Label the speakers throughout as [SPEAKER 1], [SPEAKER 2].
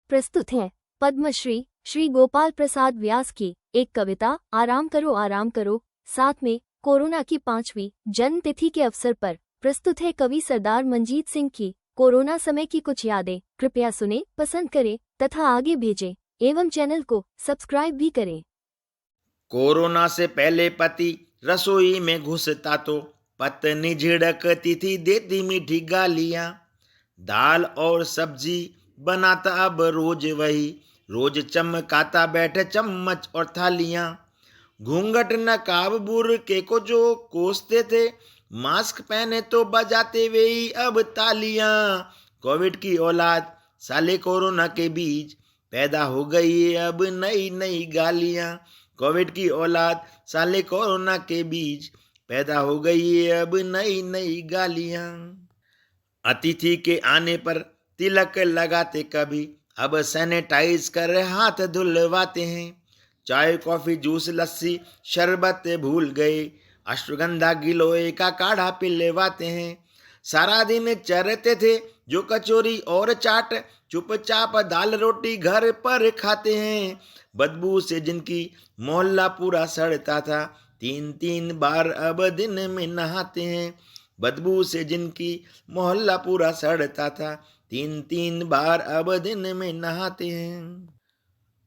[SPEAKER 1] प्रस्तुत है पद्मश्री श्री गोपाल प्रसाद व्यास की एक कविता आराम करो, साथ में कोरोना की 5वीं जन्म तिथि के अवसर पर प्रस्तुत है कवि सरदार मंजीत सिंह की कोरोना समय की कुछ यादें। कृपया सुने, पसंद करें तथा आगे भेजें एवं चैनल को सब्सक्राइब भी करें।
[SPEAKER 2] कोरोना से पहले पति रसोई में घुसता तो पत्नी झिड़कती थी, देती मीठी गालियां। दाल और सब्जी बनाता अब रोज वही, रोज चमकाता बैठे चम्मच और थालियां। घूंघट नकाब बुर्के को जो कोसते थे, मास्क पहने तो बजाते वे ही अब तालियां। कोविड की औलाद साले कोरोना के बीच पैदा हो गई है अब नई नई गालियां। कोविड की औलाद साले कोरोना के बीच पैदा हो गई है अब नई नई गालियां। अतिथि के आने पर तिलक लगाते कभी, अब सैनिटाइज कर हाथ धुलवाते हैं। चाय कॉफी जूस लस्सी शरबत भूल गए, अश्वगंधा गिलोय का काढ़ा पिलवाते हैं। सारा दिन चरते थे जो कचौरी और चाट, चुपचाप दाल रोटी घर पर खाते हैं। बदबू से जिनकी मोहल्ला पूरा सड़ता था, 3 3 बार अब दिन में नहाते हैं। बदबू से जिनकी मोहल्ला पूरा सड़ता था, 3 3 बार अब दिन में नहाते हैं।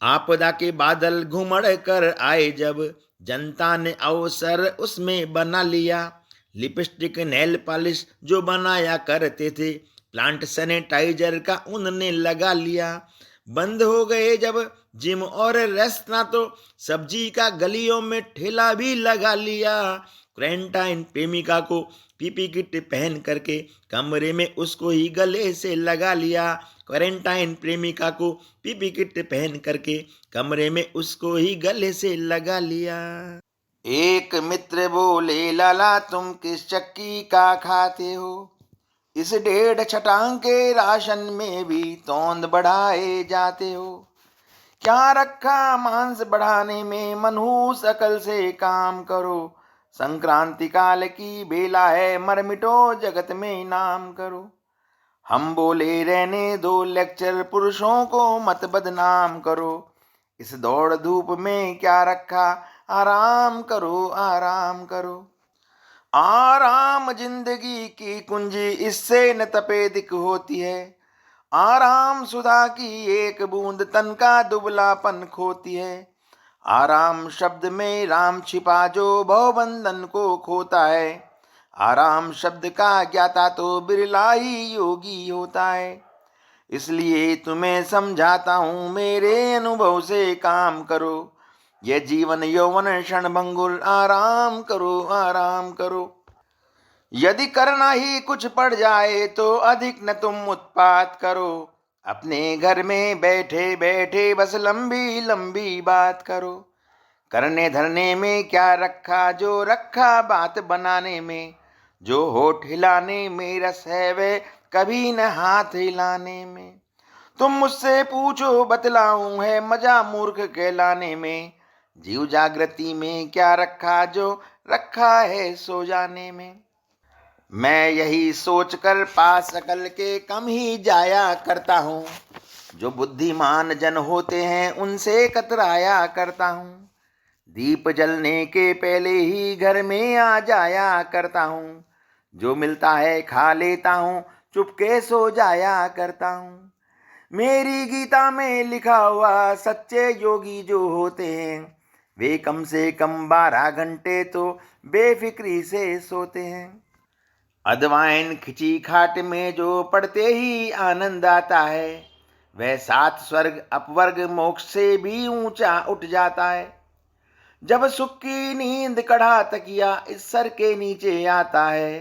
[SPEAKER 2] आपदा के बादल घुमड़ कर आए जब, जनता ने अवसर उसमें बना लिया। लिपस्टिक नेल पॉलिश जो बनाया करते थे, प्लांट सैनिटाइजर का उनने लगा लिया। बंद हो गए जब जिम और रेस्टोरेंट तो सब्जी का गलियों में ठेला भी लगा लिया। क्वारंटाइन प्रेमिका को पीपी किट पहन करके कमरे में उसको ही गले से लगा लिया। क्वारंटाइन प्रेमिका को पीपी किट पहन करके कमरे में उसको ही गले से लगा लिया। एक मित्र बोले, लाला तुम किस चक्की का खाते हो, इस 1.5 छटांग के राशन में भी तोंद बढ़ाए जाते हो। क्या रखा मांस बढ़ाने में, मनहूस अकल से काम करो। संक्रांति काल की बेला है, मरमिटो जगत में नाम करो। हम बोले रहने दो लेक्चर, पुरुषों को मत बदनाम करो। इस दौड़ धूप में क्या रखा, आराम करो आराम करो। आराम जिंदगी की कुंजी, इससे न तपेदिक होती है। आराम सुधा की एक बूंद, तन का दुबलापन खोती है। आराम शब्द में राम छिपा जो भवबंधन को खोता है। आराम शब्द का ज्ञाता तो बिरला ही योगी होता है। इसलिए तुम्हें समझाता हूँ, मेरे अनुभव से काम करो। यह जीवन यौवन क्षण भंगुर, आराम करो आराम करो। यदि करना ही कुछ पड़ जाए तो अधिक न तुम उत्पात करो। अपने घर में बैठे बैठे बस लंबी लंबी बात करो। करने धरने में क्या रखा, जो रखा बात बनाने में। जो होठ हिलाने में रस है, वह कभी न हाथ हिलाने में। तुम मुझसे पूछो बतलाऊं, है मजा मूर्ख कहलाने में। जीव जागृति में क्या रखा, जो रखा है सो जाने में। मैं यही सोचकर पास अकल के कम ही जाया करता हूँ। जो बुद्धिमान जन होते हैं उनसे कतराया करता हूँ। दीप जलने के पहले ही घर में आ जाया करता हूँ। जो मिलता है खा लेता हूँ, चुपके सो जाया करता हूँ। मेरी गीता में लिखा हुआ सच्चे योगी जो होते हैं, वे कम से कम 12 घंटे तो बेफिक्री से सोते हैं। अजवाइन खिंची खाट में जो पड़ते ही आनंद आता है, वह 7 स्वर्ग अपवर्ग मोक्ष से भी ऊंचा उठ जाता है। जब सुख की नींद कढ़ा तकिया इस सर के नीचे आता है,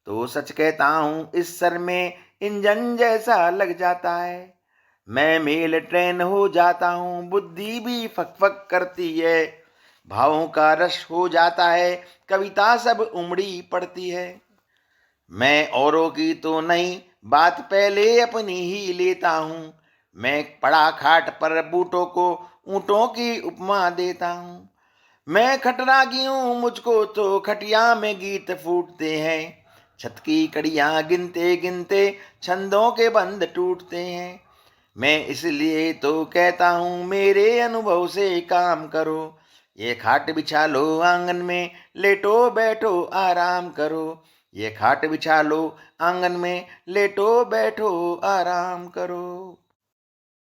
[SPEAKER 2] तो सच कहता हूँ इस सर में इंजन जैसा लग जाता है। मैं मेल ट्रेन हो जाता हूँ, बुद्धि भी फक फक करती है। भावों का रस हो जाता है, कविता सब उमड़ी पड़ती है। मैं औरों की तो नहीं बात पहले अपनी ही लेता हूँ। मैं पड़ा खाट पर बूटों को ऊँटों की उपमा देता हूँ। मैं खटरागी हूँ, मुझको तो खटिया में गीत फूटते हैं। छत की कड़ियाँ गिनते गिनते छंदों के बंद टूटते हैं। मैं इसलिए तो कहता हूँ मेरे अनुभव से काम करो। ये खाट बिछा लो आंगन में, लेटो बैठो आराम करो। ये खाट बिछा लो आंगन में, लेटो बैठो आराम करो।